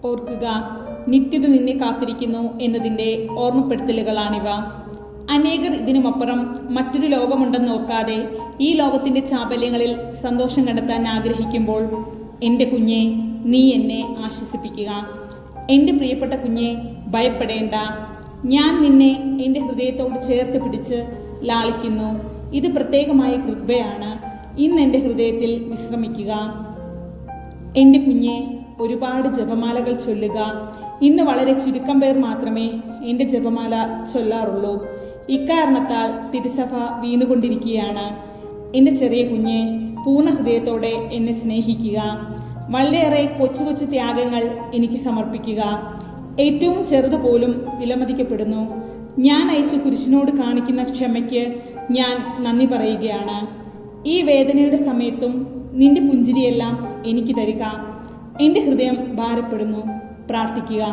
ഓർക്കുക, നിത്യത നിന്നെ കാത്തിരിക്കുന്നു എന്നതിൻ്റെ ഓർമ്മപ്പെടുത്തലുകളാണിവ. അനേകർ ഇതിനുമപ്പുറം മറ്റൊരു ലോകമുണ്ടെന്ന് ഓർക്കാതെ ഈ ലോകത്തിൻ്റെ ചാബല്യങ്ങളിൽ സന്തോഷം കണ്ടെത്താൻ ആഗ്രഹിക്കുമ്പോൾ, എൻ്റെ കുഞ്ഞെ, നീ എന്നെ ആശ്വസിപ്പിക്കുക. എൻ്റെ പ്രിയപ്പെട്ട കുഞ്ഞെ, ഭയപ്പെടേണ്ട. ഞാൻ നിന്നെ എൻ്റെ ഹൃദയത്തോട് ചേർത്ത് പിടിച്ച് ലാളിക്കുന്നു. ഇത് പ്രത്യേകമായ കൃപയാണ്. ഇന്ന് എൻ്റെ ഹൃദയത്തിൽ വിശ്രമിക്കുക. എൻ്റെ കുഞ്ഞെ, ഒരുപാട് ജപമാലകൾ ചൊല്ലുക. ഇന്ന് വളരെ ചുരുക്കം പേർ മാത്രമേ എൻ്റെ ജപമാല ചൊല്ലാറുള്ളൂ. ഇക്കാരണത്താൽ തിരുസഭ വീണുകൊണ്ടിരിക്കുകയാണ്. എൻ്റെ ചെറിയ കുഞ്ഞെ, പൂർണ്ണ ഹൃദയത്തോടെ എന്നെ സ്നേഹിക്കുക. വളരെയേറെ കൊച്ചു കൊച്ചു ത്യാഗങ്ങൾ എനിക്ക് സമർപ്പിക്കുക. ഏറ്റവും ചെറുതുപോലും വിലമതിക്കപ്പെടുന്നു. ഞാൻ അയച്ച കുരിശിനോട് കാണിക്കുന്ന ക്ഷമയ്ക്ക് ഞാൻ നന്ദി പറയുകയാണ്. ഈ വേദനയുടെ സമയത്തും നിന്റെ പുഞ്ചിരിയെല്ലാം എനിക്ക് തരിക. എൻ്റെ ഹൃദയം ഭാരപ്പെടുന്നു. പ്രാർത്ഥിക്കുക.